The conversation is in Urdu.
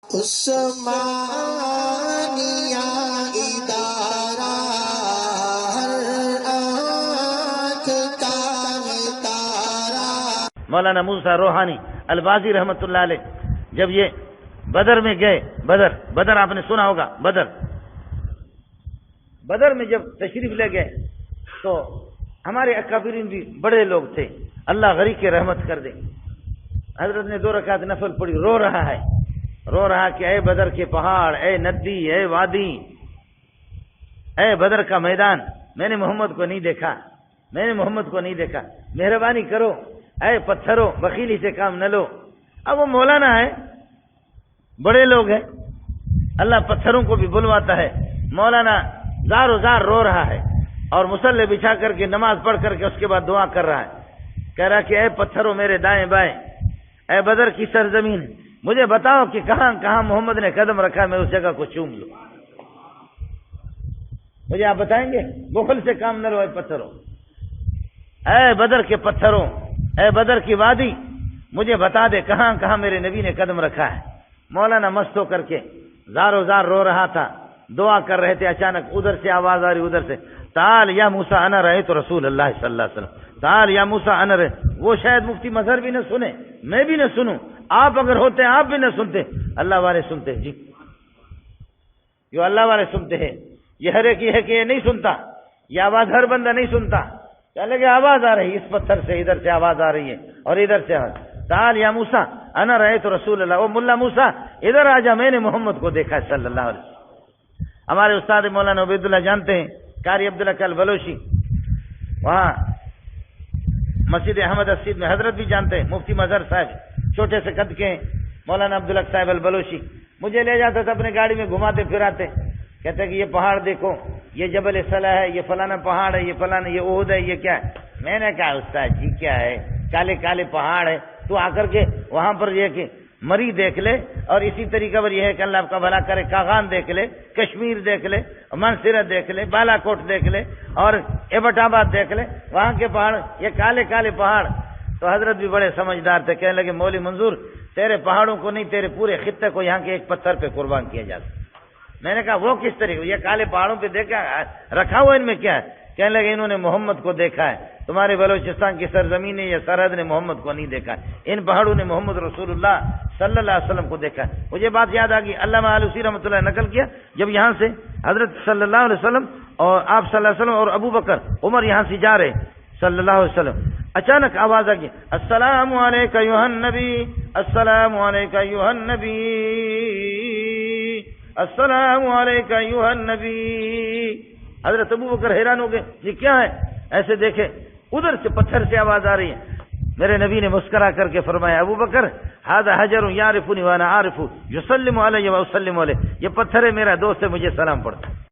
عثمانیہ ادارہ ہر آنکھ کا تارا۔ مولانا موسیٰ روحانی البازی رحمۃ اللہ علیہ جب یہ بدر میں گئے، بدر آپ نے سنا ہوگا، بدر میں جب تشریف لے گئے تو ہمارے اکابرین بھی بڑے لوگ تھے، اللہ غریق کے رحمت کر دے۔ حضرت نے 2 رکعت نفل پڑھی، رو رہا کہ اے بدر کے پہاڑ، اے ندی، اے وادی، اے بدر کا میدان، میں نے محمد کو نہیں دیکھا، مہربانی کرو، اے پتھروں بخیلی سے کام نہ لو۔ اب وہ مولانا ہے، بڑے لوگ ہیں، اللہ پتھروں کو بھی بلواتا ہے۔ مولانا زار و زار رو رہا ہے اور مصلی بچھا کر کے نماز پڑھ کر کے اس کے بعد دعا کر رہا ہے، کہہ رہا کہ اے پتھروں میرے دائیں بائیں، اے بدر کی سرزمین، مجھے بتاؤ کہ کہاں کہاں محمد نے قدم رکھا، میں اس جگہ کو چوم لوں، مجھے آپ بتائیں گے؟ بخل سے کام نہ لو اے پتھروں، اے بدر کے پتھروں، اے بدر کی وادی، مجھے بتا دے کہاں کہاں میرے نبی نے قدم رکھا ہے۔ مولانا مست ہو کر کے زار و زار رو رہا تھا، دعا کر رہے تھے، اچانک ادھر سے آواز آ رہی، ادھر سے، تعال یا موسیٰ انا رأیت رسول اللہ صلی اللہ علیہ وسلم، تعال یا موسیٰ انا رأیت۔ وہ شاید مفتی مظہر بھی نہ سنے، میں بھی نہ سنوں، آپ اگر ہوتے آپ بھی نہ سنتے، اللہ والے سنتے جی، جو اللہ والے سنتے ہیں۔ یہ ہر ایک یہ ہے کہ یہ نہیں سنتا، یہ آواز ہر بندہ نہیں سنتا، چلے کہ آواز آ رہی اس پتھر سے، ادھر سے آواز آ رہی ہے اور ادھر سے آواز، تعال یا موسیٰ انا رأیت رسول اللہ، او ملا موسیٰ ادھر آ جا، میں نے محمد کو دیکھا صلی اللہ علیہ وسلم۔ ہمارے استاد مولانا عبید اللہ جانتے ہیں، قاری عبداللہ کل بلوچی، وہاں مسجد احمد اسید میں حضرت بھی جانتے ہیں، مفتی مظہر صاحب چھوٹے سے قد کے ہیں، مولانا عبدالحق صاحب البلوچی مجھے لے جاتا تھا اپنے گاڑی میں، گھماتے پھراتے، کہتے کہ یہ پہاڑ دیکھو، یہ جبل صلاح ہے، یہ فلانا پہاڑ ہے، یہ فلانا، یہ احد ہے، یہ کیا ہے؟ میں نے کہا استاد جی کیا ہے، کالے کالے پہاڑ ہے، تو آ کر کے وہاں پر یہ کہ مری دیکھ لے، اور اسی طریقے پر یہ ہے کہ اللہ آپ کا بھلا کرے، کاغان دیکھ لے، کشمیر دیکھ لے، منصورہ دیکھ لے، بالا کوٹ دیکھ لے، اور ایبٹ آباد دیکھ لے، وہاں کے پہاڑ یہ کالے کالے پہاڑ۔ تو حضرت بھی بڑے سمجھدار تھے، کہنے لگے مولوی منظور تیرے پہاڑوں کو نہیں، تیرے پورے خطے کو یہاں کے ایک پتھر پہ قربان کیا جاتا۔ میں نے کہا وہ کس طریقے، یہ کالے پہاڑوں پہ دیکھا رکھا ہوا ان میں کیا ہے؟ کہنے لگے انہوں نے محمد کو دیکھا ہے، تمہارے بلوچستان کی سرزمین یا سرحد نے محمد کو نہیں دیکھا ہے، ان پہاڑوں نے محمد رسول اللہ صلی اللہ علیہ وسلم کو دیکھا ہے۔ مجھے بات یاد آ گئی، علامہ آلوسی رحمۃ اللہ نقل کیا، جب یہاں سے حضرت صلی اللہ علیہ وسلم اور آپ صلی اللہ علیہ وسلم اور ابو بکر عمر یہاں سے جا رہے صلی اللہ علیہ وسلم، اچانک آواز آ گئی، السلام علیکہ ایھا النبی، السلام علیکہ ایھا النبی، السلام علیکہ ایھا النبی۔ حضرت ابو بکر حیران ہو گئے، یہ کیا ہے؟ ایسے دیکھے ادھر سے پتھر سے آواز آ رہی ہے، میرے نبی نے مسکرا کر کے فرمایا، ابو بکر ھذا حجر یعرفنی وانا اعرفہ یسلم علی و اسلم علیہ، یہ پتھر ہے میرا دوست ہے، مجھے سلام پڑھتا ہے۔